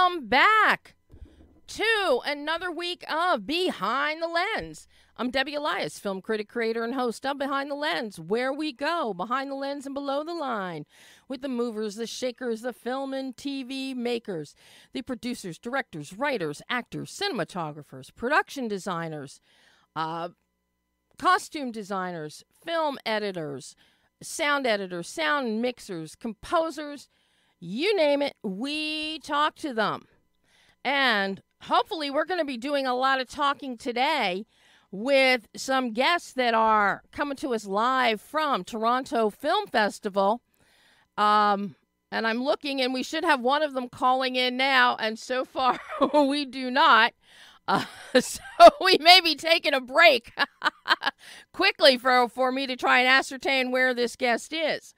welcome back to another week of Behind the Lens. I'm Debbie Elias, film critic, creator, and host of Behind the Lens, where we go behind the lens and below the line with the movers, the shakers, the film and TV makers, the producers, directors, writers, actors, cinematographers, production designers, costume designers, film editors, sound mixers, composers, you name it, we talk to them. And hopefully we're going to be doing a lot of talking today with some guests that are coming to us live from Toronto Film Festival. And I'm looking, and we should have one of them calling in now, and so far we do not. So we may be taking a break quickly for me to try and ascertain where this guest is.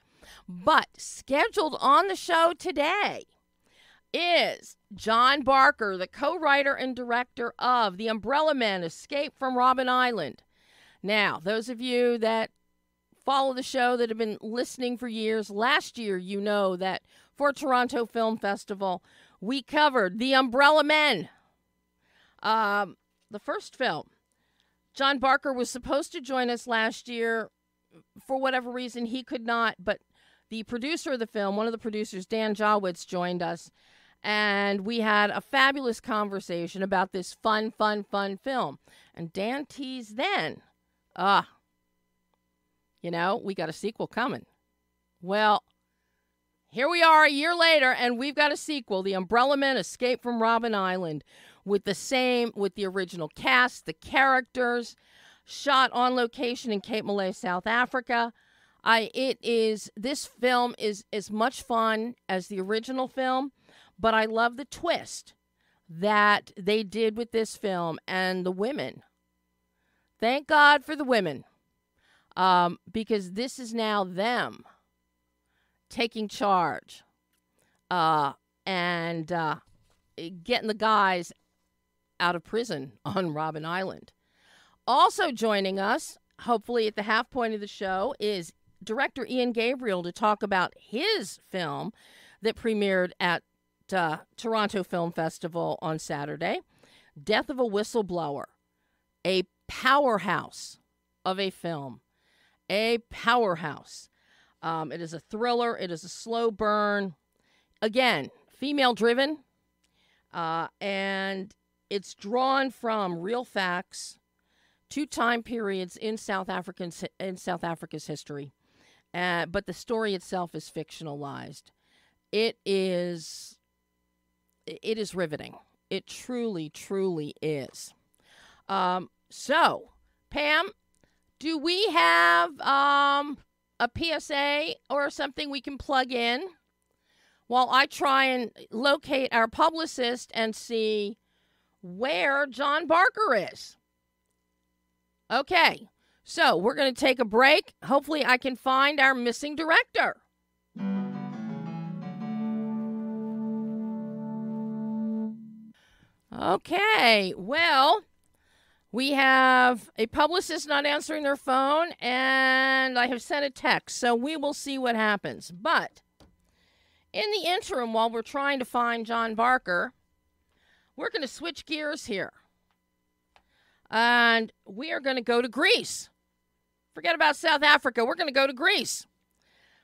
But scheduled on the show today is John Barker, the co-writer and director of The Umbrella Men: Escape from Robben Island. Now, those of you that follow the show that have been listening for years, last year you know that for Toronto Film Festival, we covered The Umbrella Men. The first film. John Barker was supposed to join us last year. For whatever reason, he could not, but the producer of the film, one of the producers, Dan Jawitz, joined us, and we had a fabulous conversation about this fun film. And Dan teased then, we got a sequel coming. Well, here we are a year later, and we've got a sequel, The Umbrella Men: Escape from Robben Island, with the original cast, the characters, shot on location in Cape Malay, South Africa. This film is as much fun as the original film, but I love the twist that they did with this film and the women. Thank God for the women, because this is now them taking charge and getting the guys out of prison on Robben Island. Also joining us, hopefully at the half point of the show, is director Ian Gabriel to talk about his film that premiered at Toronto Film Festival on Saturday, Death of a Whistleblower, a powerhouse of a film, a powerhouse. It is a thriller. It is a slow burn. Again, female-driven, and it's drawn from real facts, 2 time periods in South Africa's history. But the story itself is fictionalized. It is riveting. It truly, truly is. So, Pam, do we have a PSA or something we can plug in while I try and locate our publicist and see where John Barker is? Okay. So, we're going to take a break. Hopefully, I can find our missing director. Okay, well, we have a publicist not answering their phone, and I have sent a text, so we will see what happens. But in the interim, while we're trying to find John Barker, we're going to switch gears here. And we are going to go to Greece. Forget about South Africa. We're going to go to Greece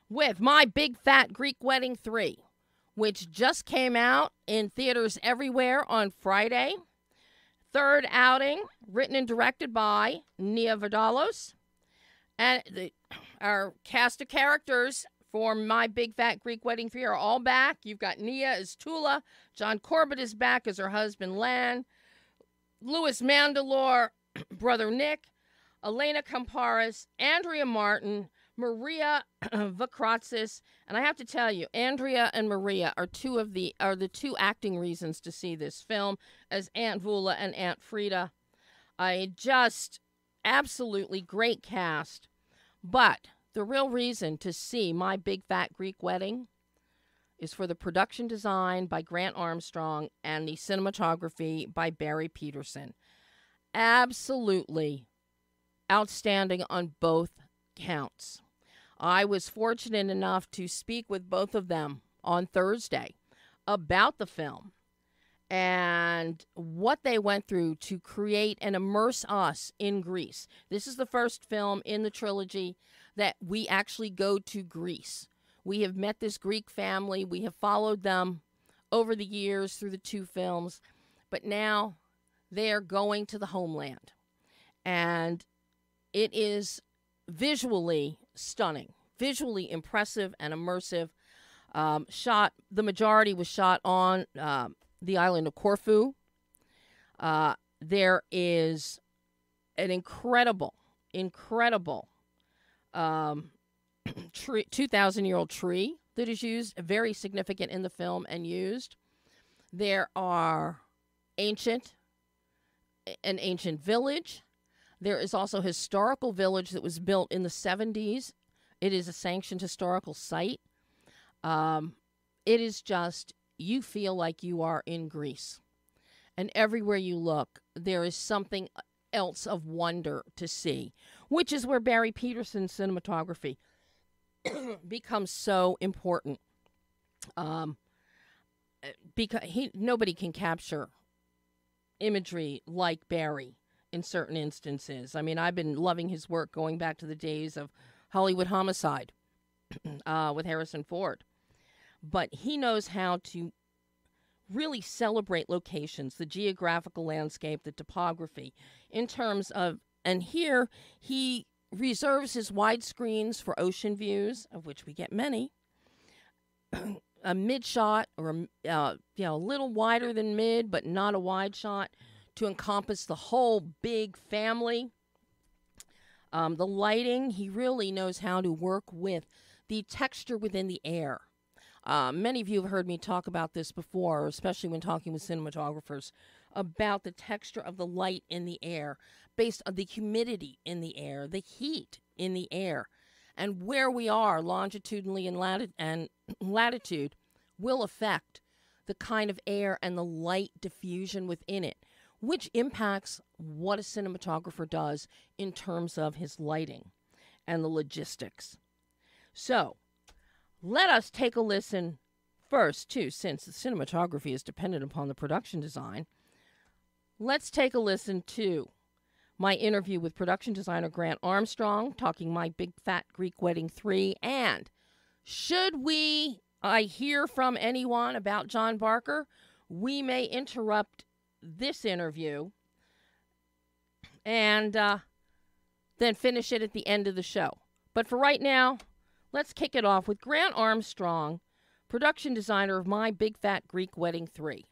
with My Big Fat Greek Wedding 3, which just came out in theaters everywhere on Friday. Third outing, written and directed by Nia Vardalos. And our cast of characters for My Big Fat Greek Wedding 3 are all back. You've got Nia as Tula. John Corbett is back as her husband, Lan. Louis Mandalore, brother Nick. Elena Kamparis, Andrea Martin, Maria Vakratsis, and I have to tell you, Andrea and Maria are the two acting reasons to see this film as Aunt Vula and Aunt Frida. Absolutely great cast. But the real reason to see My Big Fat Greek Wedding is for the production design by Grant Armstrong and the cinematography by Barry Peterson. Absolutely outstanding on both counts. I was fortunate enough to speak with both of them on Thursday about the film. and what they went through to create and immerse us in Greece. This is the first film in the trilogy that we actually go to Greece. We have met this Greek family. We have followed them over the years through the 2 films, but now they are going to the homeland. And it is visually stunning, visually impressive and immersive. The majority was shot on the island of Corfu. There is an incredible 2,000-year-old tree that is used, very significant in the film and used. There are an ancient village. There is also a historical village that was built in the 70s. It is a sanctioned historical site. It is just, you feel like you are in Greece. And everywhere you look, there is something else of wonder to see, which is where Barry Peterson's cinematography becomes so important. Because nobody can capture imagery like Barry in certain instances. I mean, I've been loving his work going back to the days of Hollywood Homicide with Harrison Ford. But he knows how to really celebrate locations, the geographical landscape, the topography, in terms of, and here he reserves his widescreens for ocean views, of which we get many, a mid shot or a little wider than mid, but not a wide shot, to encompass the whole big family. The lighting, he really knows how to work with the texture within the air. Many of you have heard me talk about this before, especially when talking with cinematographers, about the texture of the light in the air based on the humidity in the air, the heat in the air, and where we are longitudinally and latitude will affect the kind of air and the light diffusion within it, which impacts what a cinematographer does in terms of his lighting and the logistics. So, let us take a listen first, too, since the cinematography is dependent upon the production design. Let's take a listen to my interview with production designer Grant Armstrong, talking My Big Fat Greek Wedding 3, and should I hear from anyone about John Barker, we may interrupt this interview and then finish it at the end of the show. But for right now, let's kick it off with Grant Armstrong, production designer of My Big Fat Greek Wedding 3.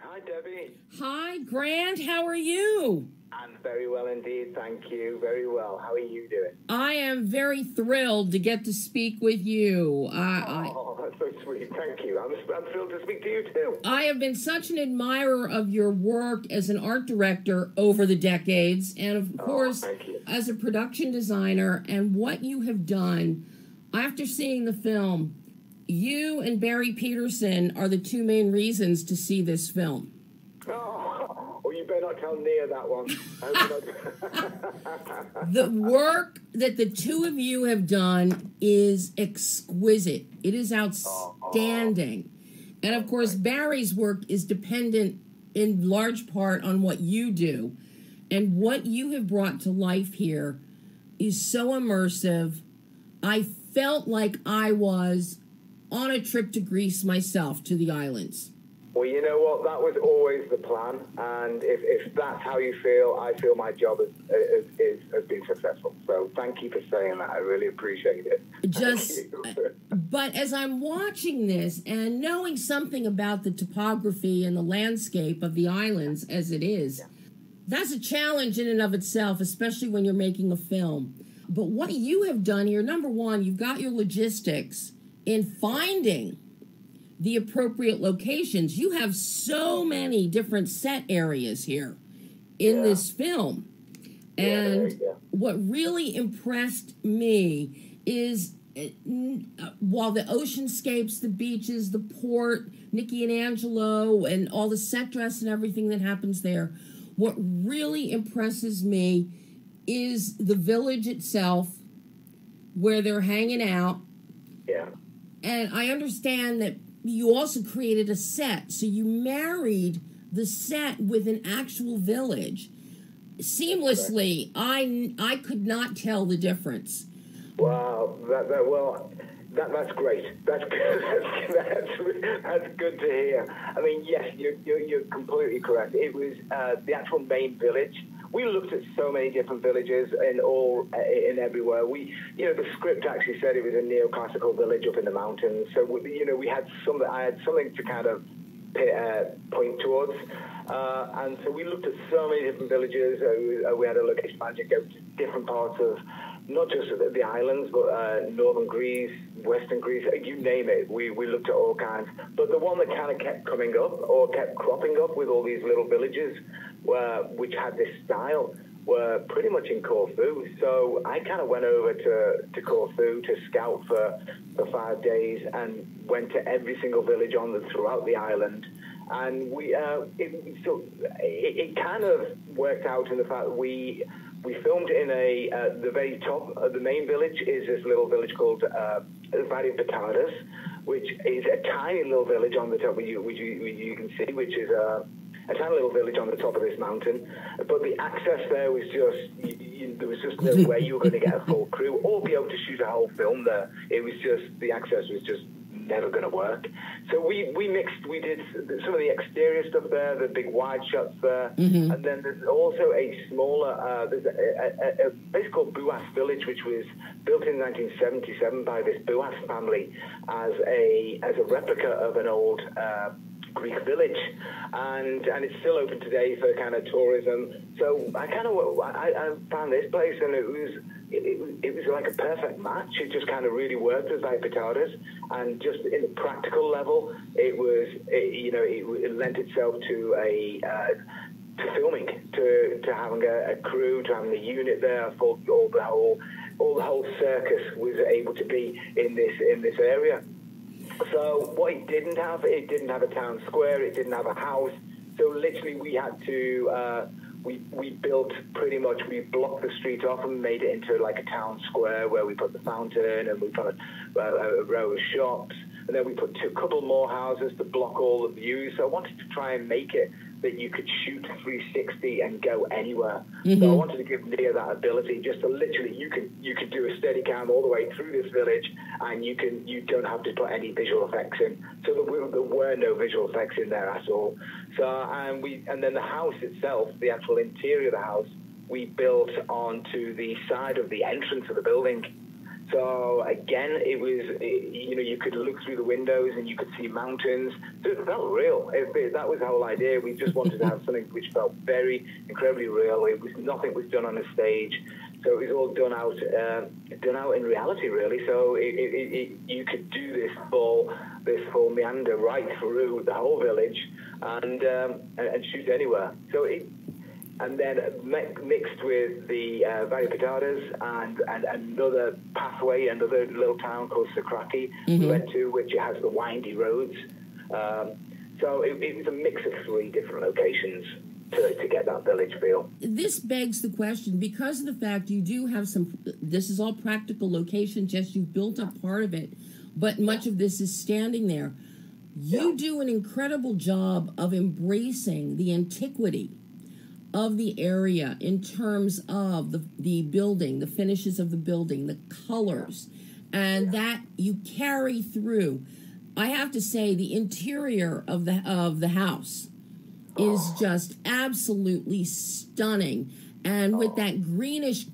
Hi, Debbie. Hi, Grant. How are you? I'm very well indeed, thank you. Very well. How are you doing? I am very thrilled to get to speak with you. Oh, that's so sweet. Thank you. I'm thrilled to speak to you, too. I have been such an admirer of your work as an art director over the decades, and of course, as a production designer, and what you have done. After seeing the film, you and Barry Peterson are the 2 main reasons to see this film. Oh, well, you better not tell Nia that one. The work that the 2 of you have done is exquisite. It is outstanding. And of course, Barry's work is dependent in large part on what you do. And what you have brought to life here is so immersive. I felt like I was on a trip to Greece myself, to the islands. Well, you know what? That was always the plan. And if that's how you feel, I feel my job has been successful. So thank you for saying that. I really appreciate it. But as I'm watching this and knowing something about the topography and the landscape of the islands as it is, that's a challenge in and of itself, especially when you're making a film. But what you have done here, number one, you've got your logistics in finding the appropriate locations. You have so many different set areas here in this film. And what really impressed me is while the oceanscapes, the beaches, the port, Nikki and Angelo, and all the set dress and everything that happens there, what really impresses me is the village itself, where they're hanging out. Yeah. And I understand that, you also created a set. So you married the set with an actual village seamlessly. I could not tell the difference. Wow, that's great. That's good. That's good to hear. I mean, yes, you're completely correct. It was the actual main village. We looked at so many different villages in everywhere. The script actually said it was a neoclassical village up in the mountains. So we had I had something to kind of point towards. And so we looked at so many different villages. We had a location manager go to different parts of not just the islands, but northern Greece, western Greece, you name it. We looked at all kinds. But the one that kind of kept coming up or kept cropping up with all these little villages which had this style were pretty much in Corfu. So I kind of went over to Corfu to scout for 5 days and went to every single village throughout the island. And it kind of worked out in the fact that we filmed in the very top of the main village is this little village called Valley of Patadas, which is a tiny little village on the top, which you can see, which is a tiny little village on the top of this mountain. But the access there was just, there was just no way you were going to get a full crew or be able to shoot a whole film there. It was just, the access was just never going to work. So we did some of the exterior stuff there, the big wide shots there, and then there's also a smaller, there's a place called Buas Village, which was built in 1977 by this Buas family as a replica of an old Greek village, and it's still open today for kind of tourism. So I found this place, and it was like a perfect match. It just kind of really worked as Patadas, and just in the practical level, it lent itself to to filming, to having a crew, to having a unit there. For all the whole circus was able to be in this area. So what it didn't have a town square, it didn't have a house. So literally we had to, we built pretty much, we blocked the street off and made it into like a town square where we put the fountain and we put a row of shops. And then we put a couple more houses to block all the views. So I wanted to try and make it that you could shoot 360 and go anywhere. So I wanted to give Nia that ability, just to literally, you could do a steady cam all the way through this village, and you don't have to put any visual effects in. So there were no visual effects in there at all. So and then the house itself, the actual interior of the house, we built onto the side of the entrance of the building. So again, it was, you could look through the windows and you could see mountains. So it felt real. That was the whole idea. We just wanted to have something which felt very incredibly real. Nothing was done on a stage, so it was all done out in reality, really. So you could do this full meander right through the whole village and shoot anywhere. So and then mixed with the Valley Patadas and another pathway, another little town called Sakraki we went to, which has the windy roads. So it was a mix of 3 different locations to get that village feel. This begs the question, because of the fact you do have this is all practical locations, yes, you've built up part of it, but much of this is standing there. You do an incredible job of embracing the antiquity of the area in terms of the building, the finishes of the building, the colors, and that you carry through. I have to say, the interior of the house is just absolutely stunning, and with that greenish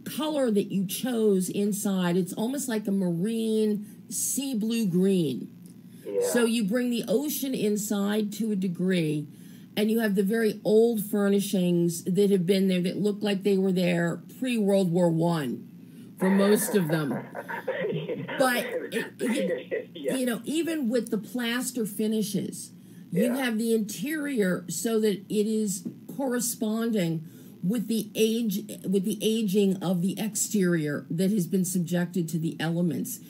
color that you chose inside, it's almost like a marine sea blue green. So you bring the ocean inside to a degree, and you have the very old furnishings that have been there that look like they were there pre-World War I for most of them. But, even with the plaster finishes, you have the interior so that it is corresponding with the aging of the exterior that has been subjected to the elements.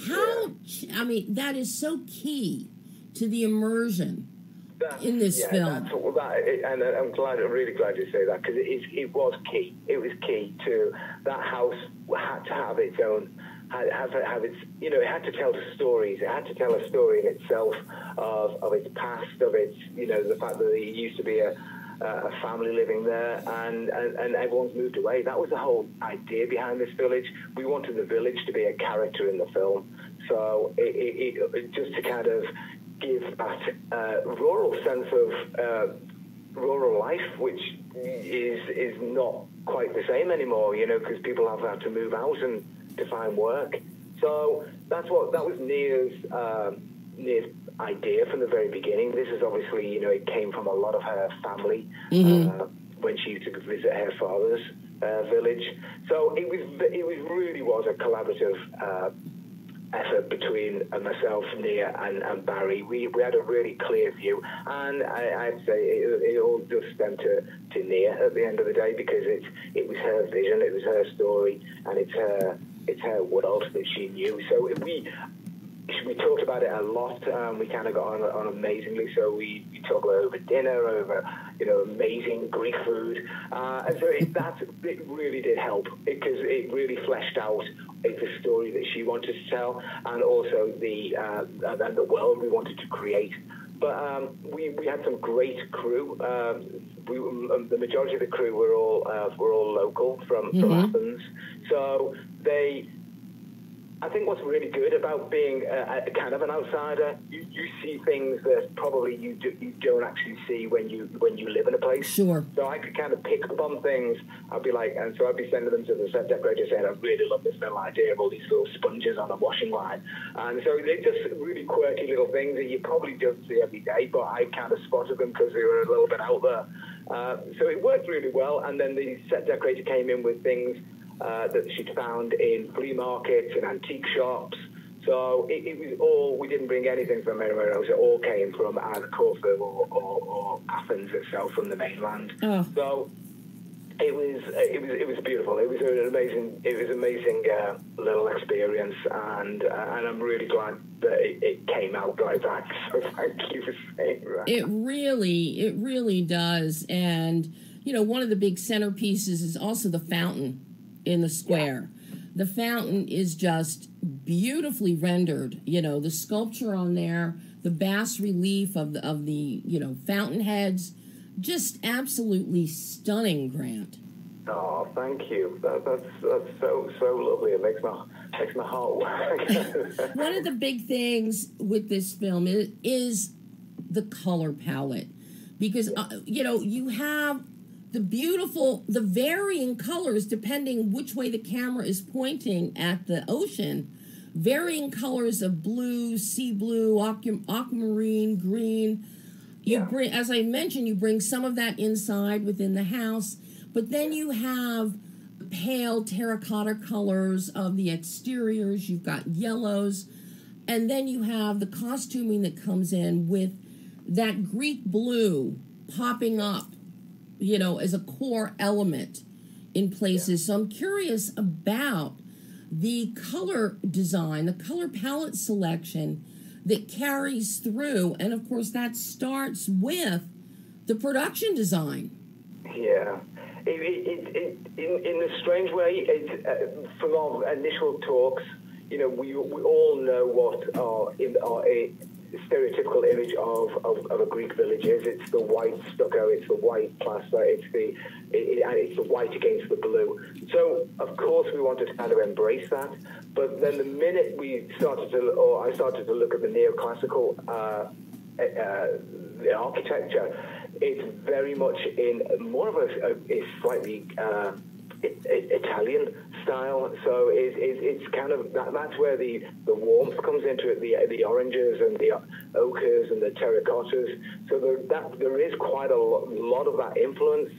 That is so key to the immersion in this film. And I'm really glad you say that, because it was key. It was key to that house had to have its own have its, it had to tell stories. It had to tell a story in itself of its past, of its, the fact that it used to be a family living there, and everyone's moved away. That was the whole idea behind this village. We wanted the village to be a character in the film, so it just to kind of give that rural sense of rural life, which is not quite the same anymore, because people have had to move out and to find work. So that was Nia's idea from the very beginning. This is obviously, it came from a lot of her family when she used to visit her father's village. So it really was a collaborative effort between myself, Nia, and Barry. We had a really clear view, and I'd say it all does stem to Nia at the end of the day, because it was her vision, it was her story, and it's her world that she knew. So we talked about it a lot. We kind of got on amazingly. So we talked about over dinner, over amazing Greek food, and so it really did help, because it really fleshed out the story that she wanted to tell, and also the world we wanted to create. But we had some great crew. The majority of the crew were all local from Athens, so I think what's really good about being a kind of an outsider, you see things that probably you don't actually see when you live in a place. Sure. So I could kind of pick up on things. I'd be sending them to the set decorator saying, I really love this little idea of all these little sponges on a washing line. And so they're just really quirky little things that you probably don't see every day, but I kind of spotted them because they were a little bit out there. So it worked really well. And then the set decorator came in with things that she'd found in flea markets and antique shops. So it was all, we didn't bring anything from anywhere else. It all came from either Corfu or Athens itself, from the mainland. Oh. So it was beautiful. It was an amazing little experience, and I'm really glad that it came out like that. So thank you for saying that. It really does. And one of the big centerpieces is also the fountain in the square. Yeah. The fountain is just beautifully rendered. The sculpture on there, the bas relief of the fountain heads, just absolutely stunning, Grant. Oh, thank you. That's so lovely. It makes my heart work. One of the big things with this film is the color palette, because you have the varying colors depending which way the camera is pointing at the ocean. Varying colors of blue, sea blue, aquamarine, green. You bring, as I mentioned, you bring some of that inside within the house, but then you have pale terracotta colors of the exteriors. You've got yellows, and then you have the costuming that comes in with that Greek blue popping up, as a core element in places. So I'm curious about the color design, the color palette selection that carries through. And of course, that starts with the production design. Yeah. In a strange way, from our initial talks, we all know what our stereotypical image of a Greek village is. It's the white stucco, it's the white plaster, it's the white against the blue. So of course we wanted to kind of embrace that. But then the minute I started to look at the neoclassical the architecture, it's very much in more of a slightly Italian style. So it's kind of that's where the warmth comes into it, the oranges and the ochres and the terracottas. So there is quite a lot of that influence,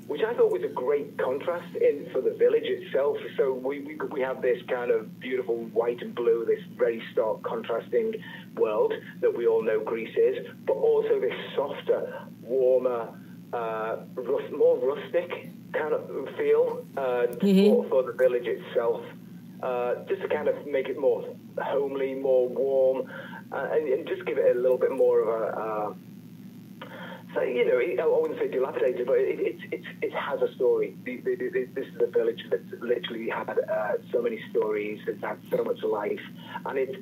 which I thought was a great contrast for the village itself. So we have this kind of beautiful white and blue, this very stark contrasting world that we all know Greece is, but also this softer, warmer, more rustic kind of feel for the village itself, just to kind of make it more homely, more warm, and just give it a little bit more of a I wouldn't say dilapidated, but it has a story. This is a village that's literally had so many stories. It's had so much life, and it's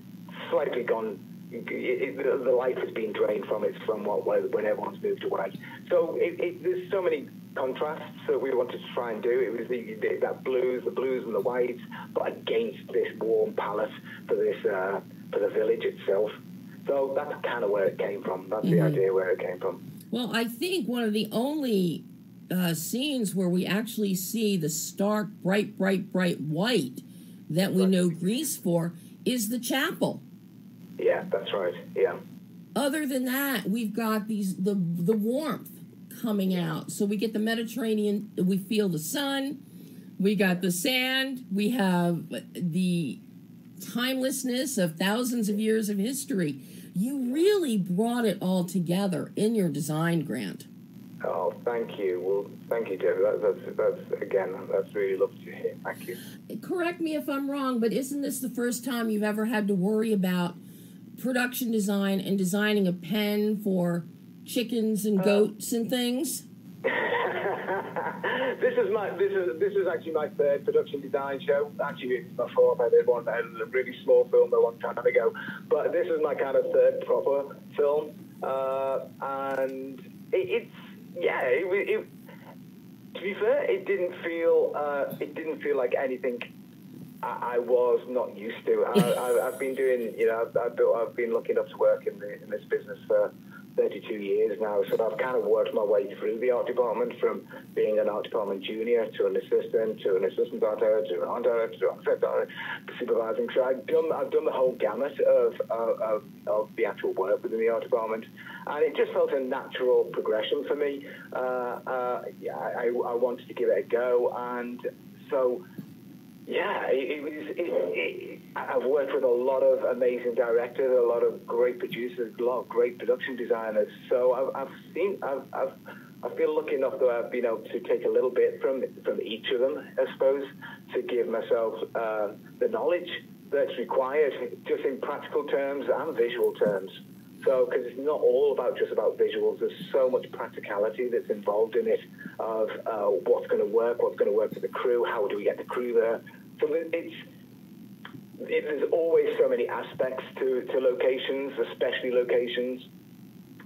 slightly gone. The life has been drained from it when everyone's moved away. So there's so many contrasts that we wanted to try and do. It was the blues and the whites, but against this warm palette for the village itself. So that's kind of where it came from. That's the idea where it came from. Well, I think one of the only scenes where we actually see the stark, bright white that we know Greece for is the chapel. Yeah, that's right. Yeah. Other than that, we've got the warmth coming out. So we get the Mediterranean, we feel the sun, we got the sand, we have the timelessness of thousands of years of history. You really brought it all together in your design, Grant. Oh, thank you. Well, thank you, Debbie. That's really lovely to hear. Thank you. Correct me if I'm wrong, but isn't this the first time you've ever had to worry about production design and designing a pen for chickens and goats and things? This is actually my third production design show. Actually, it's my fourth. I did one, a really small film a long time ago, but this is my kind of third proper film, and to be fair, it didn't feel like anything I was not used to. I've been doing, I've been lucky enough to work in this business for 32 years now, so I've kind of worked my way through the art department, from being an art department junior to an assistant art director to an art director to an set director to supervising. So I've done the whole gamut of the actual work within the art department, and it just felt a natural progression for me. I wanted to give it a go, and so. Yeah, I've worked with a lot of amazing directors, a lot of great producers, a lot of great production designers. So I feel lucky enough that I've been able to take a little bit from each of them, I suppose, to give myself the knowledge that's required, just in practical terms and visual terms. So, because it's not all just about visuals, there's so much practicality that's involved in it, of what's going to work for the crew, how do we get the crew there. So there's always so many aspects to locations, especially locations,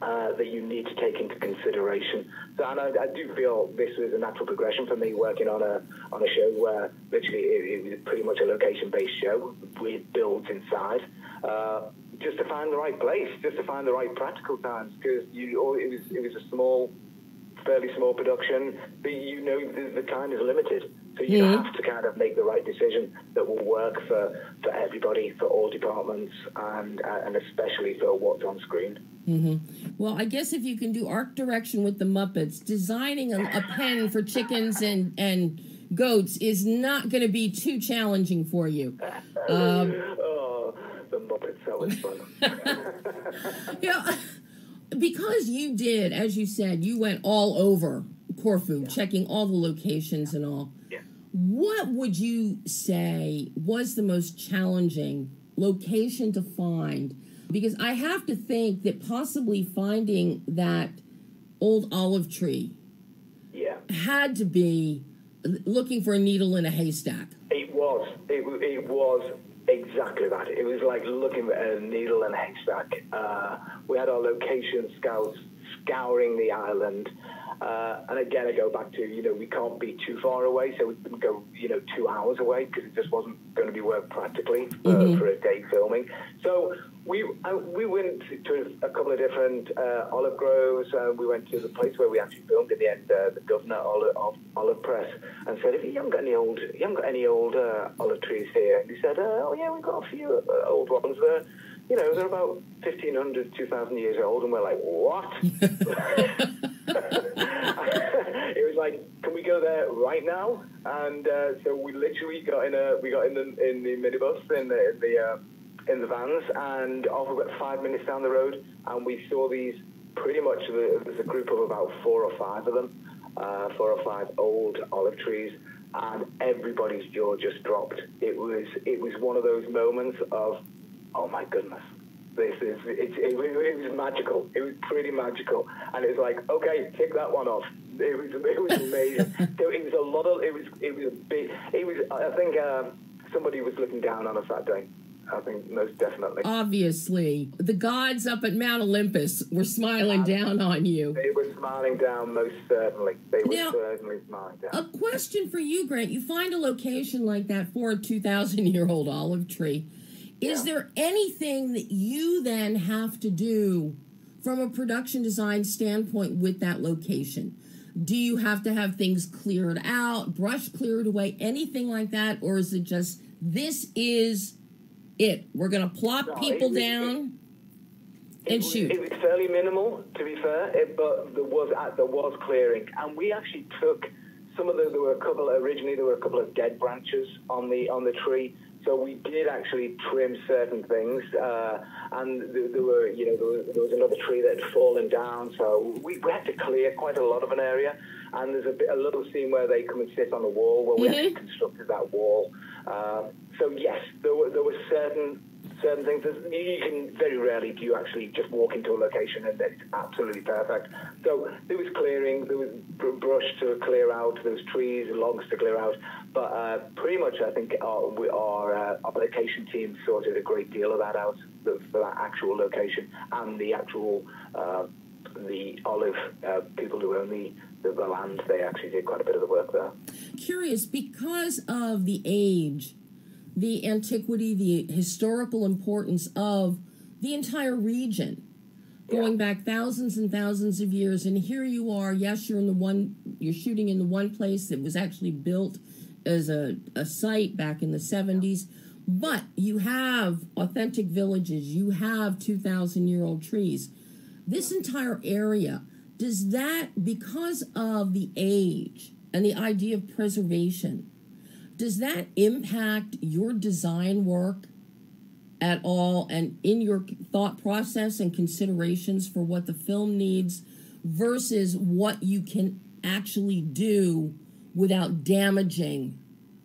that you need to take into consideration. So, and I do feel this was a natural progression for me, working on a show where literally it was pretty much a location-based show with builds inside. Just to find the right place, just to find the right practical times, because it was a fairly small production, but the time is limited, so you have to kind of make the right decision that will work for everybody, for all departments, and especially for what's on screen. Mm-hmm. Well, I guess if you can do art direction with the Muppets, designing a pen for chickens and goats is not going to be too challenging for you. The Muppets, that was fun. Because you did, as you said, you went all over Corfu, checking all the locations and all. Yeah. What would you say was the most challenging location to find? Because I have to think that possibly finding that old olive tree had to be looking for a needle in a haystack. It was exactly that. It was like looking at a needle in a haystack. We had our location scouts scouring the island. And again, I go back to, we can't be too far away, so we couldn't go, 2 hours away, because it just wasn't going to be worked practically for a day filming. So we went to a couple of different olive groves. We went to the place where we actually filmed in the end, the governor olive press, and said, "If you haven't got any old olive trees here?" And he said, "Oh yeah, we've got a few old ones there. They're about 1,500, 2,000 years old." And we're like, "What?" It was like, "Can we go there right now?" And so we literally got in the minibus in the vans, and off we went 5 minutes down the road, and we saw these pretty much. There's a group of about 4 or 5 of them, 4 or 5 old olive trees, and everybody's jaw just dropped. It was one of those moments of, oh my goodness, It was magical. It was pretty magical, and it was like, okay, tick that one off. It was amazing. It was a lot of. It was a big. It was. I think somebody was looking down on us that day. I think most definitely. Obviously, the gods up at Mount Olympus were smiling down on you. They were smiling down, most certainly. They were certainly smiling down. A question for you, Grant. You find a location like that for a 2,000-year-old olive tree. Is there anything that you then have to do from a production design standpoint with that location? Do you have to have things cleared out, brush cleared away, anything like that? Or is it just, this is it? We're going to plop people down and shoot. It was fairly minimal, to be fair, but there was clearing. And we actually took some of there were a couple of dead branches on the tree. So we did actually trim certain things, and there was another tree that had fallen down. So we had to clear quite a lot of an area. And there's a little scene where they come and sit on the wall where we actually constructed that wall. So yes, there were certain things. You can very rarely do you actually just walk into a location and it's absolutely perfect. So there was clearing, there was brush to clear out, there was trees, logs to clear out. But pretty much, I think our location team sorted a great deal of that out for that actual location, and the actual the olive people who own the land. They actually did quite a bit of the work there. Curious, because of the age, the antiquity, the historical importance of the entire region, going back thousands and thousands of years, and here you are. Yes, you're shooting in the one place that was actually built as a site back in the 70s, but you have authentic villages, you have 2,000-year-old trees. This entire area, does that, because of the age and the idea of preservation, does that impact your design work at all, and in your thought process and considerations for what the film needs versus what you can actually do without damaging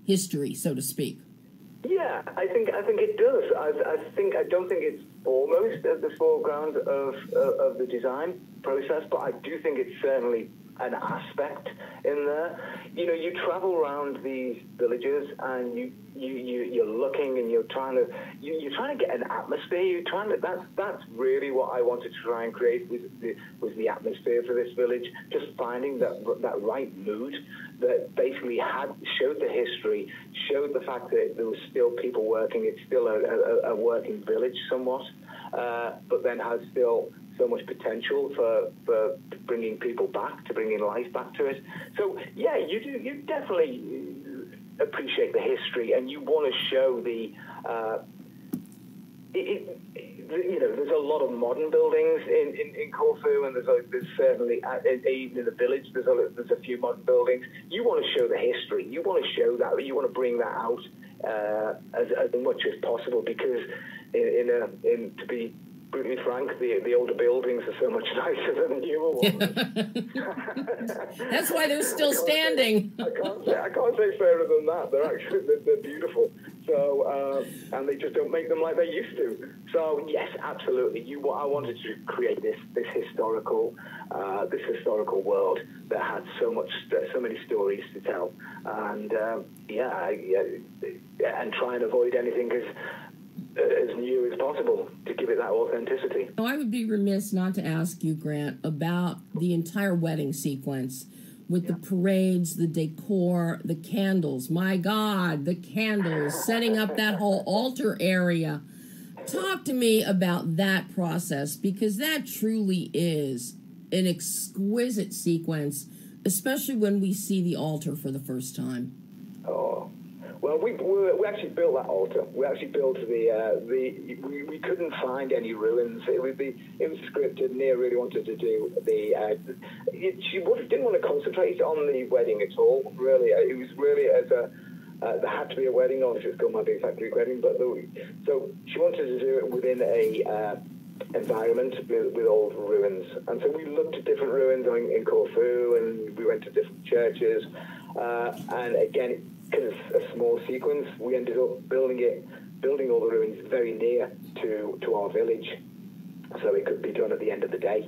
history, so to speak? Yeah, I think it does. I don't think it's almost at the foreground of the design process, but I do think it's certainly an aspect in there. You know, you travel around these villages and you're looking and you're trying to get an atmosphere. That's really what I wanted to try and create was the atmosphere for this village. Just finding that right mood that basically showed the history, showed the fact that there was still people working. It's still a working village somewhat, but then has still so much potential for bringing people back, to bringing life back to it. So yeah, you definitely appreciate the history, and you want to show there's a lot of modern buildings in Corfu, and there's certainly even in the village there's a few modern buildings. You want to show the history. You want to show that. You want to bring that out as much as possible, because to be brutally frank, the older buildings are so much nicer than the newer ones. That's why they're still standing. I can't say fairer than that. They're beautiful. So and they just don't make them like they used to. So yes, absolutely. I wanted to create this historical world that had so many stories to tell, and and try and avoid anything as new as possible to give it that authenticity. I would be remiss not to ask you, Grant, about the entire wedding sequence with the parades, the decor, the candles. My God, the candles, setting up that whole altar area. Talk to me about that process, because that truly is an exquisite sequence, especially when we see the altar for the first time. Oh. Well, we actually built that altar. We actually built we couldn't find any ruins. It was scripted. Nia really wanted to do she didn't want to concentrate on the wedding at all. Really, it was really there had to be a wedding. Obviously, it's called my big fat Greek wedding, but so she wanted to do it within a environment with all the ruins. And so we looked at different ruins in Corfu, and we went to different churches, and again, because it's a small sequence, we ended up building building all the ruins very near to our village, so it could be done at the end of the day.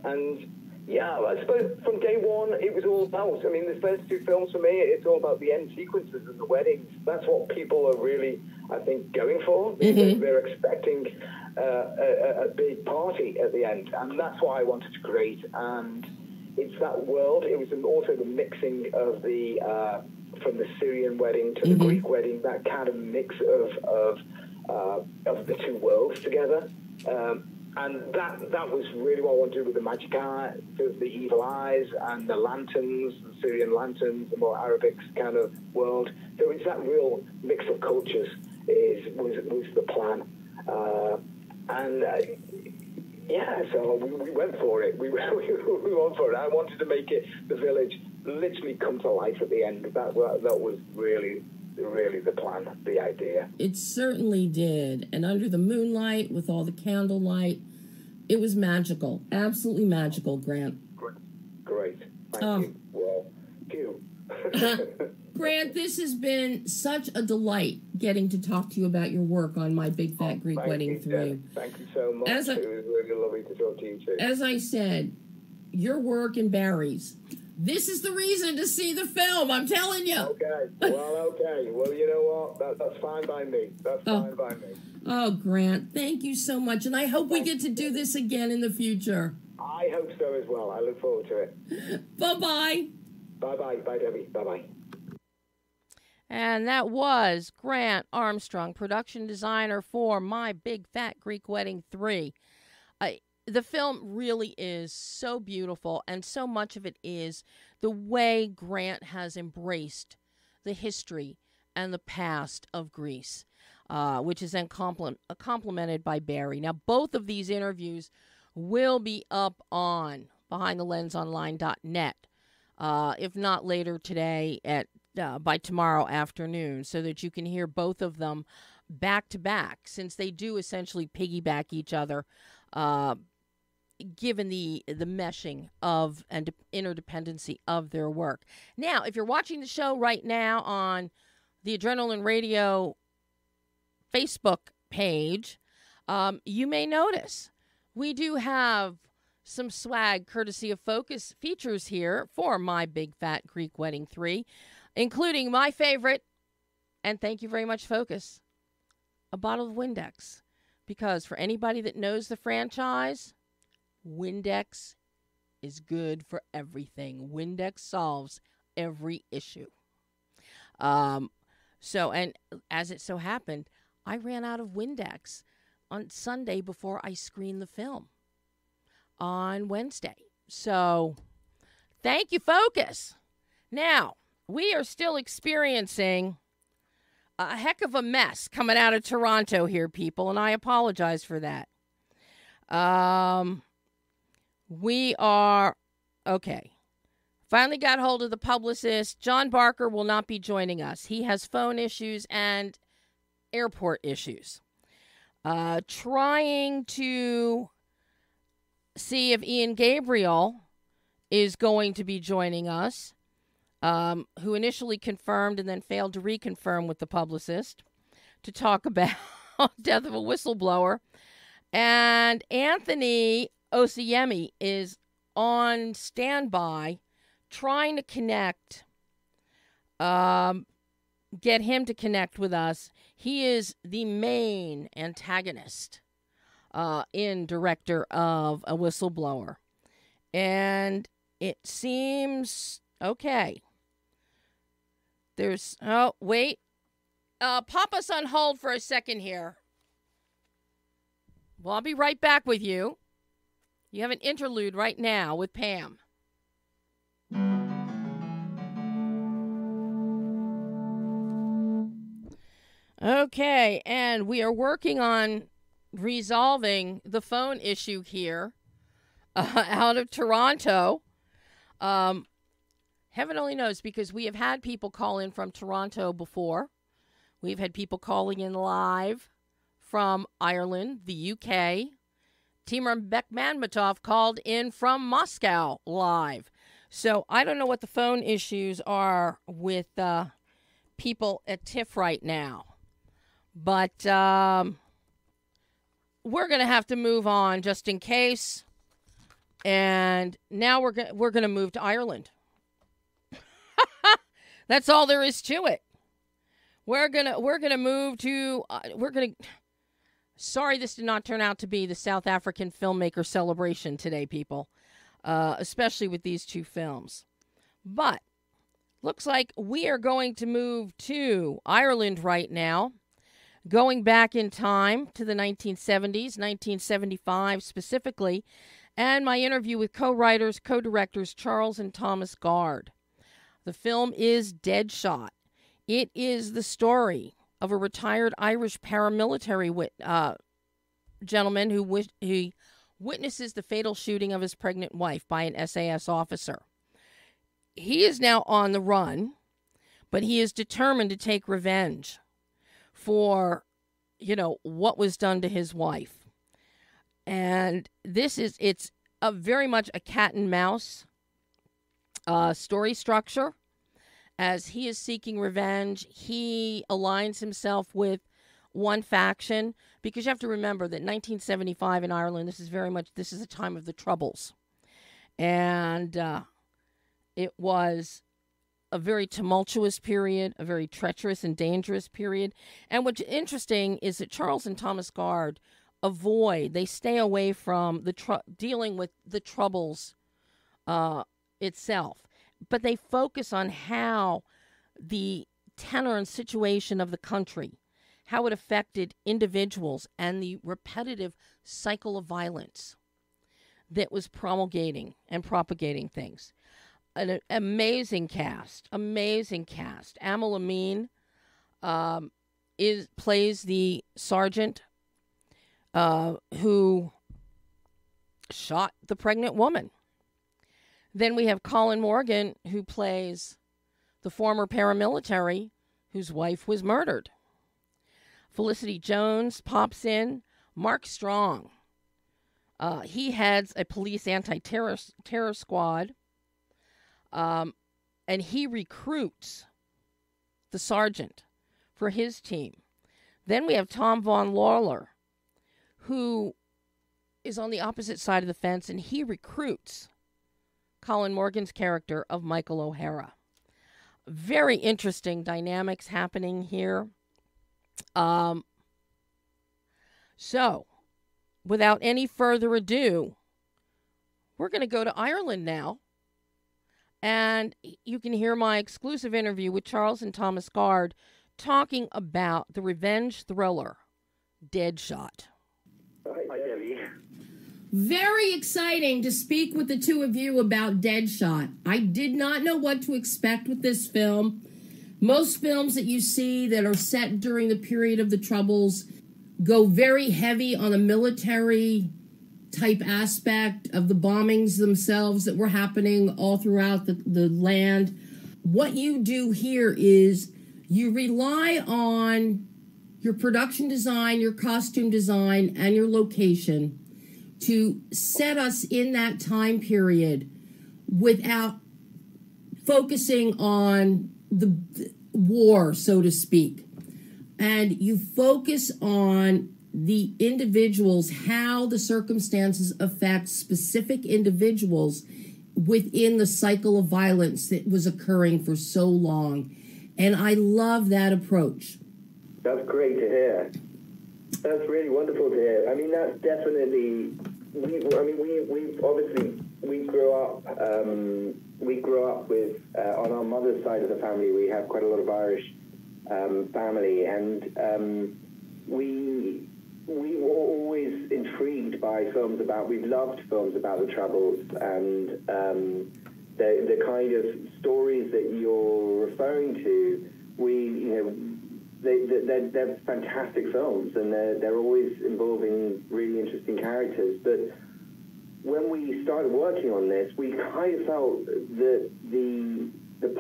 And yeah, I suppose from day one, it was all about, I mean, the first two films for me, it's all about the end sequences and the weddings. That's what people are really, I think, going for. Mm-hmm. They're expecting a big party at the end, and that's what I wanted to create. And it's that world. It was also the mixing of the, from the Syrian wedding to the mm-hmm. Greek wedding, that kind of mix of the two worlds together. And that was really what I wanted to do with the magic art, the evil eyes and the lanterns, the Syrian lanterns, the more Arabic kind of world. So it's that real mix of cultures was the plan. Yeah, so we went for it. We went for it. I wanted to make the village literally come to life at the end. That was really the plan, the idea. It certainly did. And under the moonlight, with all the candlelight, it was magical. Absolutely magical, Grant. Great. Thank you. Well, thank you. Grant, this has been such a delight getting to talk to you about your work on My Big Fat Greek Wedding 3. Thank you so much. It was really lovely to talk to you too. As I said, your work and Barry's. This is the reason to see the film, I'm telling you. Okay. Well, you know what? That's fine by me. Fine by me. Oh, Grant, thank you so much. And I hope we get to do this again in the future. I hope so as well. I look forward to it. Bye-bye. Bye-bye. Bye, Debbie. Bye-bye. And that was Grant Armstrong, production designer for My Big Fat Greek Wedding 3. The film really is so beautiful, and so much of it is the way Grant has embraced the history and the past of Greece, which is then complemented by Barry. Now, both of these interviews will be up on BehindTheLensOnline.net, if not later today by tomorrow afternoon, so that you can hear both of them back to back, since they do essentially piggyback each other, given the meshing of and interdependency of their work. Now, if you're watching the show right now on the Adrenaline Radio Facebook page, you may notice we do have some swag courtesy of Focus features here for My Big Fat Greek Wedding 3, including my favorite, and thank you very much, Focus, a bottle of Windex. Because for anybody that knows the franchise, Windex is good for everything. Windex solves every issue. And as it so happened, I ran out of Windex on Sunday before I screened the film on Wednesday. So thank you, Focus. Now, we are still experiencing a heck of a mess coming out of Toronto here, people, and I apologize for that. We are, okay. Finally got hold of the publicist. John Barker will not be joining us. He has phone issues and airport issues. Trying to see if Ian Gabriel is going to be joining us, who initially confirmed and then failed to reconfirm with the publicist to talk about death of a whistleblower. And Anthony Osiemi is on standby, trying to connect, get him to connect with us. He is the main antagonist in Director of a Whistleblower. And it seems, okay. Wait. Pop us on hold for a second here. Well, I'll be right back with you. You have an interlude right now with Pam. Okay, and we are working on resolving the phone issue here out of Toronto. Heaven only knows, because we have had people call in from Toronto before. We've had people calling in live from Ireland, the UK. Timur Bekmanmatov called in from Moscow live. So I don't know what the phone issues are with people at TIFF right now. But we're going to have to move on just in case. And now we're going to move to Ireland. That's all there is to it. We're going to move to Sorry this did not turn out to be the South African filmmaker celebration today, people. Especially with these two films. But looks like we are going to move to Ireland right now. Going back in time to the 1970s, 1975 specifically, and my interview with co-writers, co-directors Charles and Thomas Gard. The film is Deadshot. It is the story of a retired Irish paramilitary gentleman who witnesses the fatal shooting of his pregnant wife by an SAS officer. He is now on the run, but he is determined to take revenge for, what was done to his wife. And it's a very much a cat and mouse story structure. As he is seeking revenge, he aligns himself with one faction, because you have to remember that 1975 in Ireland, this is a time of the Troubles. And it was a very tumultuous period, a very treacherous and dangerous period. And what's interesting is that Charles and Thomas Gard they stay away from dealing with the Troubles itself. But they focus on how the tenor and situation of the country, how it affected individuals, and the repetitive cycle of violence that was promulgating and propagating things. An amazing cast. Amal Amin plays the sergeant who shot the pregnant woman. Then we have Colin Morgan, who plays the former paramilitary whose wife was murdered. Felicity Jones pops in. Mark Strong. He heads a police anti-terror squad. And he recruits the sergeant for his team. Then we have Tom Von Lawler, who is on the opposite side of the fence, and he recruits Colin Morgan's character of Michael O'Hara. Very interesting dynamics happening here. So, without any further ado, we're going to go to Ireland now. And you can hear my exclusive interview with Charles and Thomas Gard talking about the revenge thriller, Deadshot. Hi, Debbie. Very exciting to speak with the two of you about Deadshot. I did not know what to expect with this film. Most films that you see that are set during the period of the Troubles go very heavy on a military type aspect of the bombings themselves that were happening all throughout the land. What you do here is you rely on your production design, your costume design, and your location to set us in that time period without focusing on the war, so to speak. And you focus on the individuals, how the circumstances affect specific individuals within the cycle of violence that was occurring for so long. And I love that approach. That's great to hear. That's really wonderful to hear. I mean, that's definitely. We grew up with on our mother's side of the family. We have quite a lot of Irish family, and we were always intrigued by films about. We loved films about the Troubles, and the kind of stories that you're referring to. They're fantastic films, and they're always involving really interesting characters. But when we started working on this, we kind of felt that the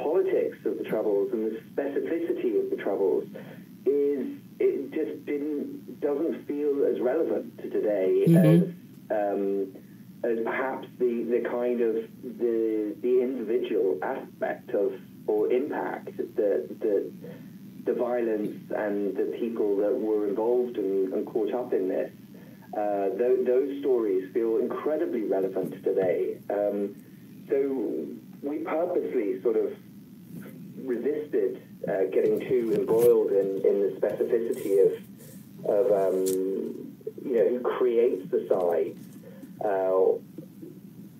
politics of the Troubles and the specificity of the Troubles doesn't feel as relevant to today as perhaps the kind of the individual aspect of or impact that the violence and the people that were involved and caught up in this, those stories feel incredibly relevant today. So we purposely sort of resisted getting too embroiled in the specificity of who creates the sides,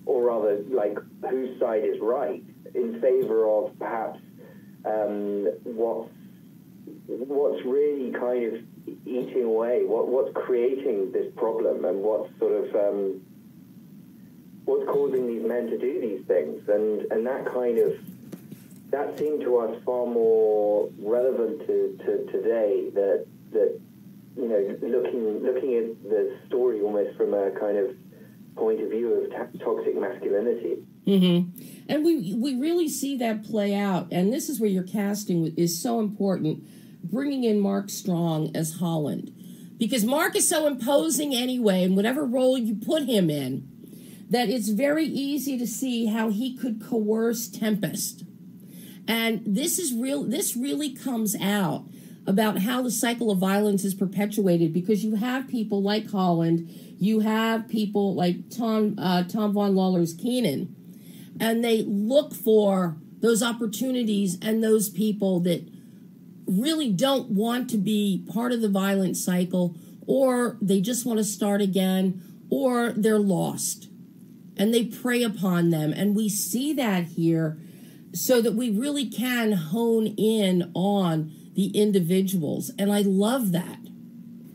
or rather, like, whose side is right, in favor of perhaps what's really kind of eating away, what's creating this problem, and what's sort of what's causing these men to do these things, and that seemed to us far more relevant to today. That looking at the story almost from a kind of point of view of toxic masculinity. Mm-hmm. And we really see that play out. And this is where your casting is so important, bringing in Mark Strong as Holland. Because Mark is so imposing anyway, in whatever role you put him in, that it's very easy to see how he could coerce Tempest. And this really comes out about how the cycle of violence is perpetuated, because you have people like Holland, you have people like Tom Von Lawler's Keenan, and they look for those opportunities and those people that really don't want to be part of the violent cycle, or they just want to start again, or they're lost, and they prey upon them. And we see that here, so that we really can hone in on the individuals, and I love that.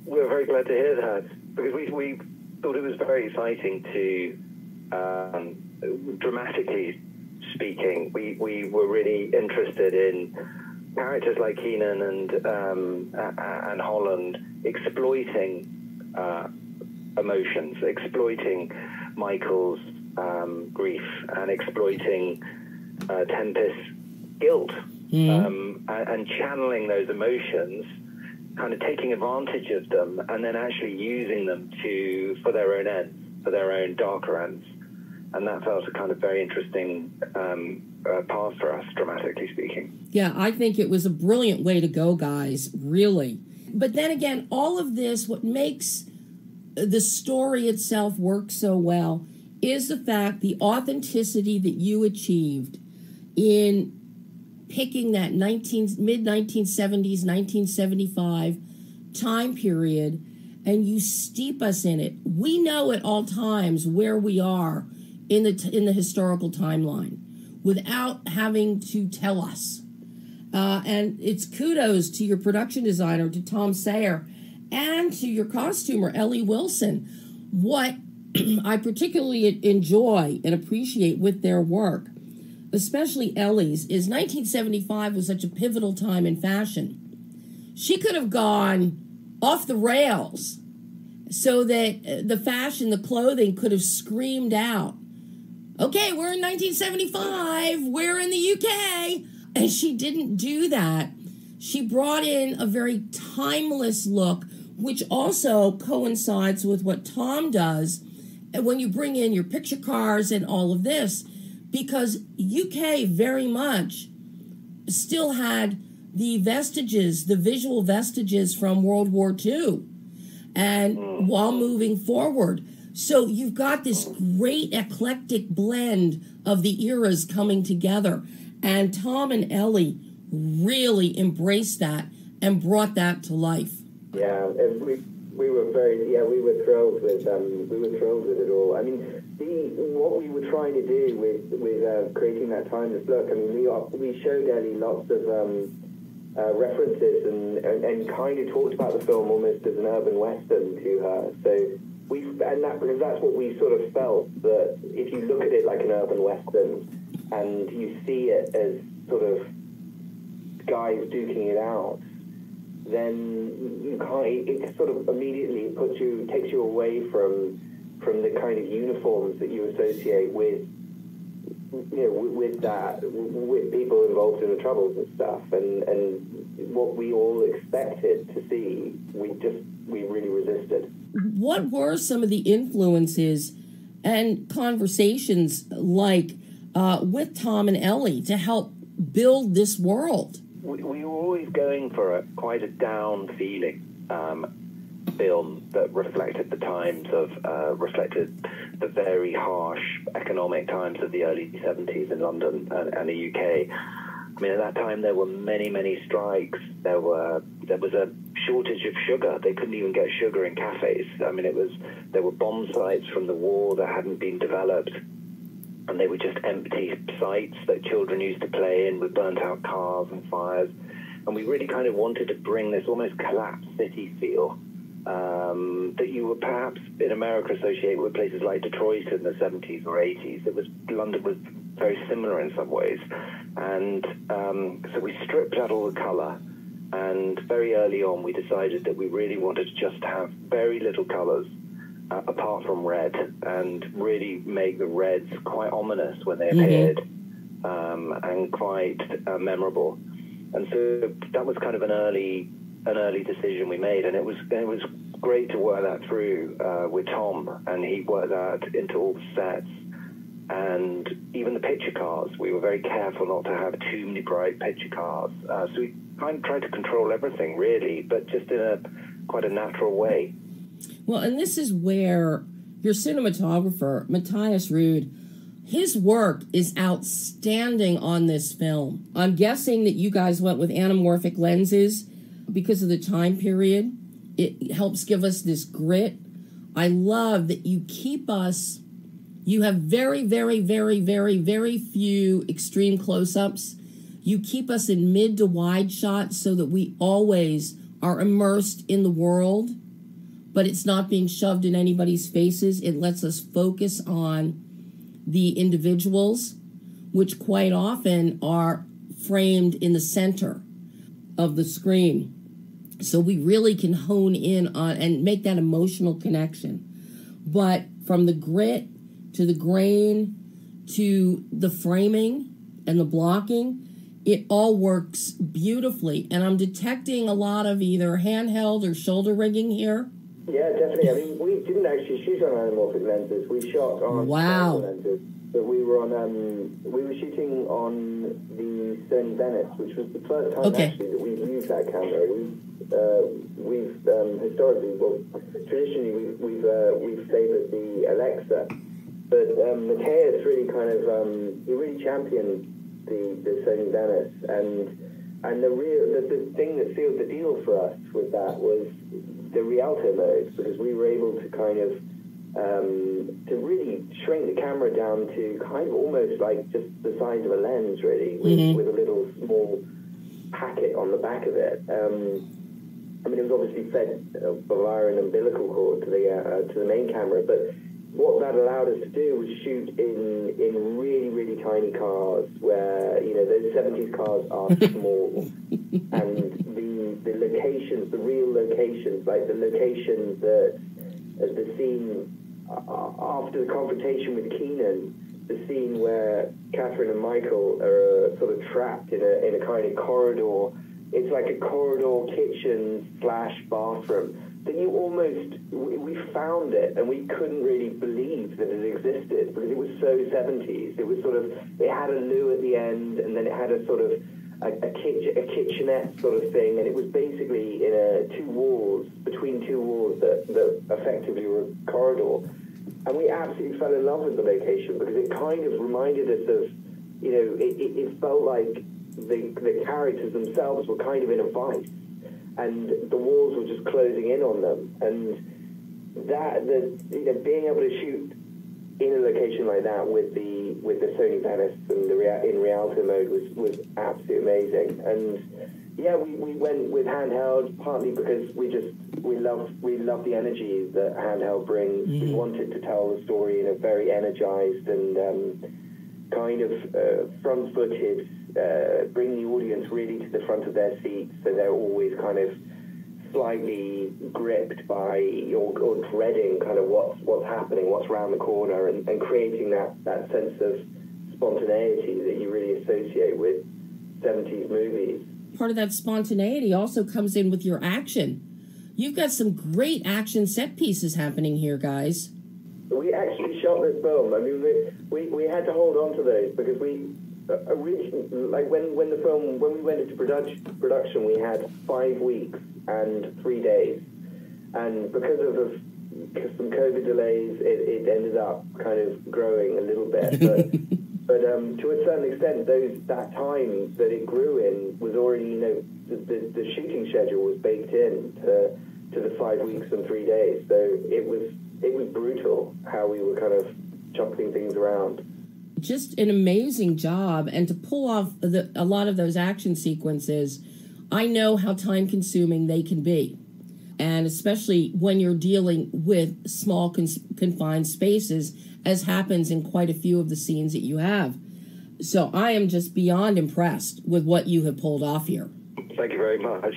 We're very glad to hear that, because we thought it was very exciting to, dramatically speaking, we were really interested in characters like Keenan and Holland exploiting emotions, exploiting Michael's grief, and exploiting Tempest's guilt. And channeling those emotions, kind of taking advantage of them, and then actually using them for their own ends, for their own darker ends. And that felt a kind of very interesting path for us, dramatically speaking. Yeah, I think it was a brilliant way to go, guys, really. But then again, all of this, what makes the story itself work so well is the fact, the authenticity that you achieved in picking that mid-1970s, 1975 time period, and you steep us in it. We know at all times where we are in the historical timeline without having to tell us. And it's kudos to your production designer, to Tom Sayer, and to your costumer, Ellie Wilson. What I particularly enjoy and appreciate with their work, especially Ellie's, is 1975 was such a pivotal time in fashion. She could have gone off the rails so that the fashion, the clothing could have screamed out, okay, we're in 1975, we're in the UK. And she didn't do that. She brought in a very timeless look, which also coincides with what Tom does. And when you bring in your picture cars and all of this, because UK very much still had the vestiges, the visual vestiges from World War II, and while moving forward. So you've got this great eclectic blend of the eras coming together. And Tom and Ellie really embraced that and brought that to life. Yeah, and we were thrilled with it all. I mean, what we were trying to do with creating that timeless look. I mean, we showed Ellie lots of references and kind of talked about the film almost as an urban western to her. So because that's what we sort of felt, that if you look at it like an urban western and you see it as sort of guys duking it out, then you can't. It sort of immediately takes you away from the kind of uniforms that you associate with with people involved in the Troubles and stuff, and what we all expected to see, we really resisted. What were some of the influences and conversations like with Tom and Ellie to help build this world? we were always going for quite a down feeling film that reflected the times reflected the very harsh economic times of the early 70s in London and the UK. I mean, at that time there were many strikes. There was a shortage of sugar. They couldn't even get sugar in cafes. I mean, there were bomb sites from the war that hadn't been developed, and they were just empty sites that children used to play in with burnt out cars and fires. And we really kind of wanted to bring this almost collapsed city feel that you would perhaps in America associate with places like Detroit in the 70s or 80s. London was very similar in some ways. And so we stripped out all the colour, and very early on we decided that we really wanted to just have very little colours apart from red, and really make the reds quite ominous when they appeared, and quite memorable. And so that was kind of an early decision we made, and it was great to work that through with Tom, and he worked that into all the sets. And even the picture cars, we were very careful not to have too many bright picture cars. So we kind of tried to control everything, really, but just in quite a natural way. Well, and this is where your cinematographer, Matthias Ruud, his work is outstanding on this film. I'm guessing that you guys went with anamorphic lenses because of the time period. It helps give us this grit. I love that you keep us... You have very, very, very, very, very few extreme close-ups. You keep us in mid to wide shots so that we always are immersed in the world, but it's not being shoved in anybody's faces. It lets us focus on the individuals, which quite often are framed in the center of the screen. So we really can hone in on and make that emotional connection. But from the grit to the grain, to the framing and the blocking, it all works beautifully. And I'm detecting a lot of either handheld or shoulder rigging here. Yeah, definitely. I mean, we didn't actually shoot on anamorphic lenses. We shot on lenses, but we were shooting on the Sony Venice, which was the first time actually that we've used that camera. We've historically, traditionally we've favoured the Alexa. But Matthias really kind of he really championed the Sony Venice, and the thing that sealed the deal for us with that was the Rialto mode, because we were able to kind of to really shrink the camera down to kind of almost like just the size of a lens, really, with a little small packet on the back of it. I mean, it was obviously fed via an umbilical cord to the main camera, but what that allowed us to do was shoot in really, really tiny cars where, you know, those 70s cars are small. And the locations, the real locations, like the locations that, the scene after the confrontation with Keenan, the scene where Catherine and Michael are sort of trapped in a kind of corridor. It's like a corridor kitchen / bathroom. That you almost, we found it and we couldn't really believe that it existed because it was so 70s. It was sort of, it had a loo at the end, and then it had a sort of a kitchenette sort of thing, and it was basically in between two walls that effectively were a corridor. And we absolutely fell in love with the location because it kind of reminded us of, you know, it felt like the characters themselves were kind of in a vice, and the walls were just closing in on them. And being able to shoot in a location like that with the Sony Venice and in Rialto mode was absolutely amazing. And yeah, we went with handheld partly because we love the energy that handheld brings. We wanted to tell the story in a very energized and kind of front-footed, bring the audience really to the front of their seats, so they're always kind of slightly gripped by or dreading kind of what's happening, what's around the corner, and creating that sense of spontaneity that you really associate with 70s movies. Part of that spontaneity also comes in with your action. You've got some great action set pieces happening here, guys. We actually shot this film. I mean, we had to hold on to those because we like when we went into production, we had 5 weeks and 3 days, and because of some COVID delays, it ended up kind of growing a little bit, but to a certain extent, that time that it grew in was already, the shooting schedule was baked in to the 5 weeks and 3 days, so it was brutal how we were kind of jumping things around. Just an amazing job, and to pull off a lot of those action sequences, I know how time-consuming they can be, and especially when you're dealing with small confined spaces, as happens in quite a few of the scenes that you have. So I am just beyond impressed with what you have pulled off here. Thank you very much.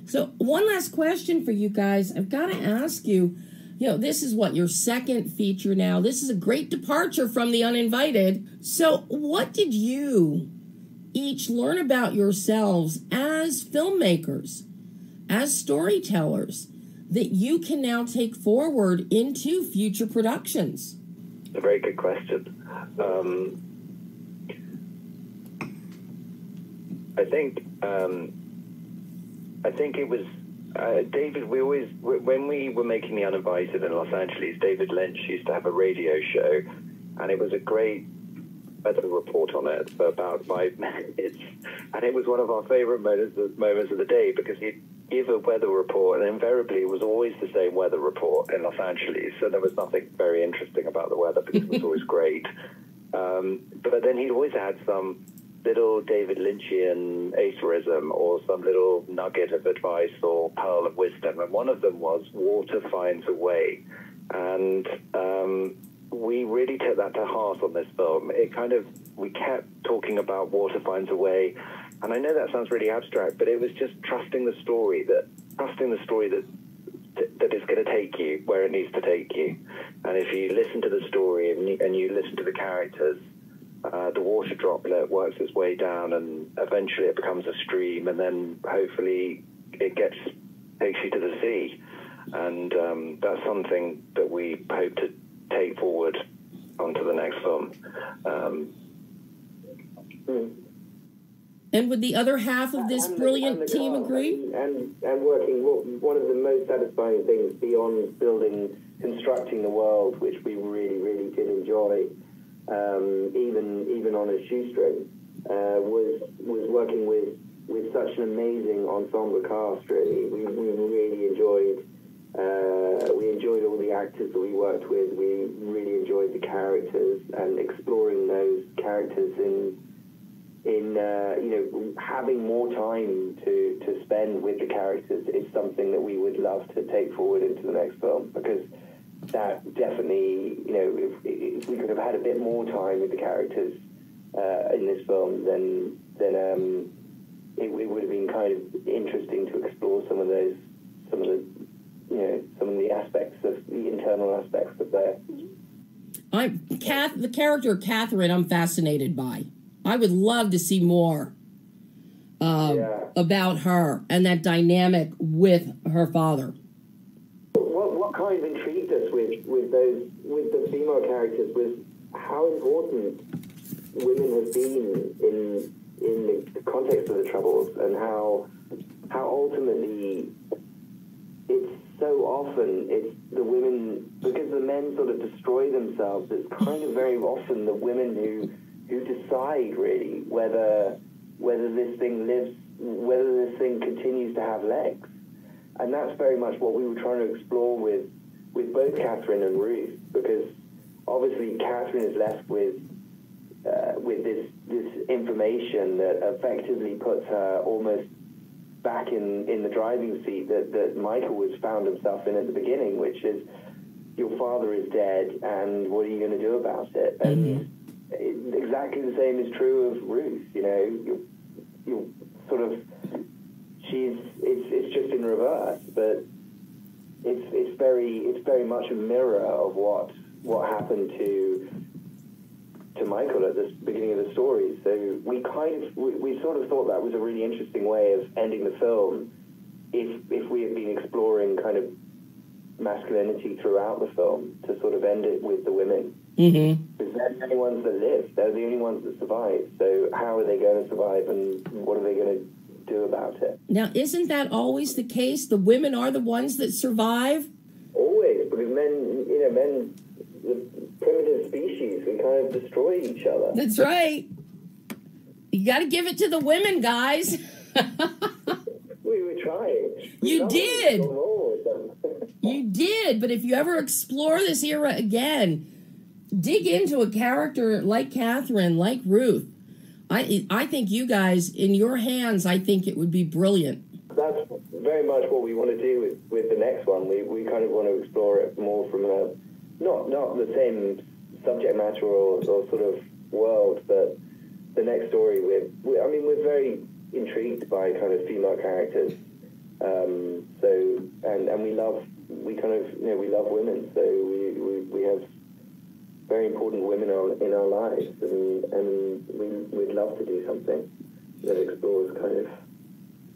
So one last question for you guys. I've got to ask you, this is your second feature now. This is a great departure from The Uninvited. So what did you each learn about yourselves as filmmakers, as storytellers, that you can now take forward into future productions? A very good question. I think it was David. When we were making The Uninvited in Los Angeles, David Lynch used to have a radio show, and it was a great weather report on it for about 5 minutes, and it was one of our favorite moments of the day, because he'd give a weather report, and invariably it was always the same weather report in Los Angeles, so there was nothing very interesting about the weather, because it was always great. But then he'd always add some little David Lynchian aphorism or some little nugget of advice or pearl of wisdom, and one of them was water finds a way, and we really took that to heart on this film. We kept talking about water finds a way, and I know that sounds really abstract, but it was just trusting the story that it's going to take you where it needs to take you. And if you listen to the story and you listen to the characters, the water droplet works its way down, and eventually it becomes a stream, and then hopefully it takes you to the sea. And that's something that we hope to take forward onto the next film. And would the other half of this brilliant team agree? And working, one of the most satisfying things beyond constructing the world, which we really, really did enjoy, even on a shoestring, was working with such an amazing ensemble cast. Really, we really enjoyed. We enjoyed all the actors that we worked with. We really enjoyed the characters, and exploring those characters in having more time to spend with the characters is something that we would love to take forward into the next film, because that definitely, if we could have had a bit more time with the characters in this film, then it would have been kind of interesting to explore some of the aspects of the internal aspects of their. The character Catherine, I'm fascinated by. I would love to see more about her and that dynamic with her father. What kind of intrigued us with the female characters was how important women have been in the context of the Troubles, and how ultimately it's so often it's the women, because the men sort of destroy themselves. It's kind of very often the women who decide really whether this thing lives, whether this thing continues to have legs. And that's very much what we were trying to explore with both Catherine and Ruth, because obviously Catherine is left with this information that effectively puts her almost back in the driving seat that Michael was found himself in at the beginning, which is, your father is dead, and what are you going to do about it? And exactly the same is true of Ruth. You're sort of, it's just in reverse, but it's very much a mirror of what happened to Michael at the beginning of the story. So we sort of thought that was a really interesting way of ending the film, if we had been exploring kind of masculinity throughout the film, to sort of end it with the women Because they're the only ones that live. They're the only ones that survive. So how are they going to survive, and what are they going to do about it? Now, isn't that always the case? The women are the ones that survive? Always, because men, the primitive species, we kind of destroy each other. That's right. You got to give it to the women, guys. We were trying. You did. You did. But if you ever explore this era again, dig into a character like Catherine, like Ruth. I think you guys, in your hands, I think it would be brilliant. That's very much what we want to do with the next one. We kind of want to explore it more from a, not the same subject matter or sort of world, but the next story. We're very intrigued by kind of female characters. And we love women. So we have very important women in our lives, and we'd love to do something that explores kind of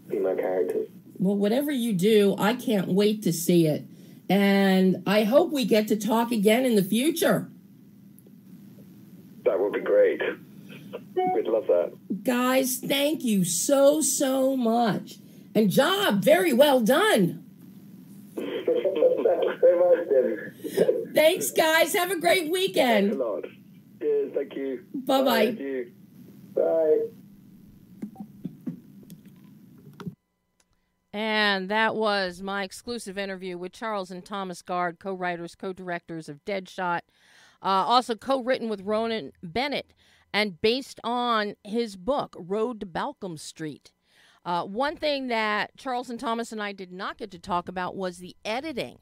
female characters. Well, whatever you do, I can't wait to see it. And I hope we get to talk again in the future. That would be great. We'd love that. Guys, thank you so much. And job very well done. Thanks very much, Debbie. Thanks, guys. Have a great weekend. Thanks a lot. Cheers. Thank you. Bye-bye. Thank you. Bye. And that was my exclusive interview with Charles and Thomas Gard, co-writers, co-directors of Deadshot. Also co-written with Ronan Bennett and based on his book, Road to Balcombe Street. One thing that Charles and Thomas and I did not get to talk about was the editing,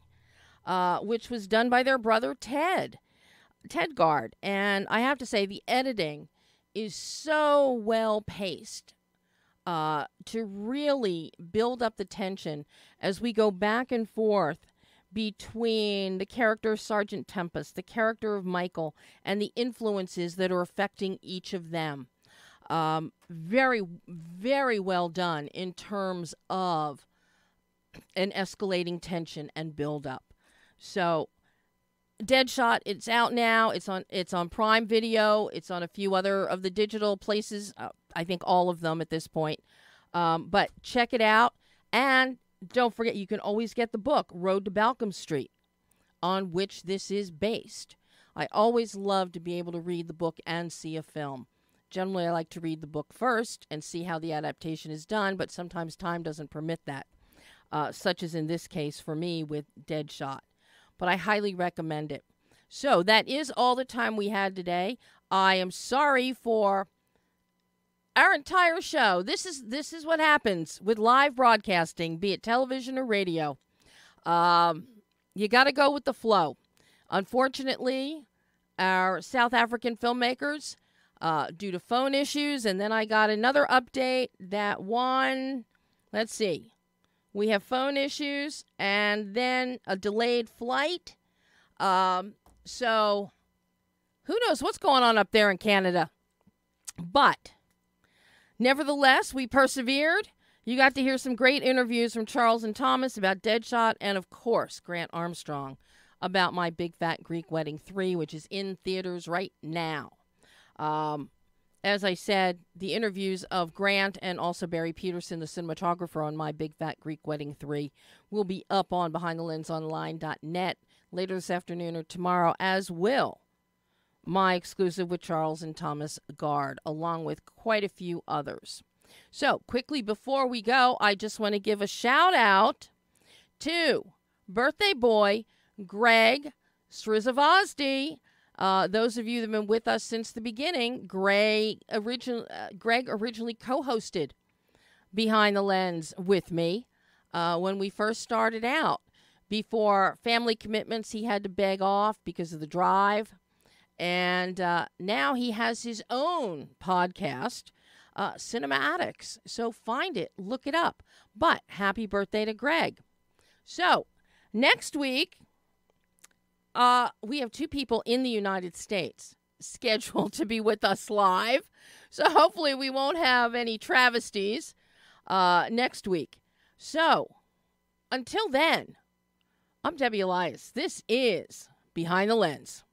which was done by their brother Ted Gard. And I have to say, the editing is so well paced to really build up the tension as we go back and forth between the character of Sergeant Tempest, the character of Michael, and the influences that are affecting each of them. Very, very well done in terms of an escalating tension and build-up. So, Deadshot, it's out now. It's on Prime Video. It's on a few other of the digital places. I think all of them at this point. But check it out. And don't forget, you can always get the book, Road to Balcombe Street, on which this is based. I always love to be able to read the book and see a film. Generally, I like to read the book first and see how the adaptation is done, but sometimes time doesn't permit that, such as in this case for me with Deadshot. But I highly recommend it. So that is all the time we had today. I am sorry for our entire show. This is what happens with live broadcasting, be it television or radio. You got to go with the flow. Unfortunately, our South African filmmakers, due to phone issues, and then I got another update that let's see, we have phone issues and then a delayed flight. So who knows what's going on up there in Canada. But nevertheless, we persevered. You got to hear some great interviews from Charles and Thomas about Deadshot, and of course, Grant Armstrong about My Big Fat Greek Wedding 3, which is in theaters right now. As I said, the interviews of Grant and also Barry Peterson, the cinematographer on My Big Fat Greek Wedding 3, will be up on BehindTheLensOnline.net later this afternoon or tomorrow, as will my exclusive with Charles and Thomas Gard, along with quite a few others. So, quickly before we go, I just want to give a shout-out to birthday boy Greg Srizavazdi. Those of you that have been with us since the beginning, Greg originally co-hosted Behind the Lens with me when we first started out. Before family commitments, he had to beg off because of the drive. And now he has his own podcast, Cinematics. So find it, look it up. But happy birthday to Greg. So next week, we have two people in the United States scheduled to be with us live. So hopefully we won't have any travesties next week. So until then, I'm Debbie Elias. This is Behind the Lens.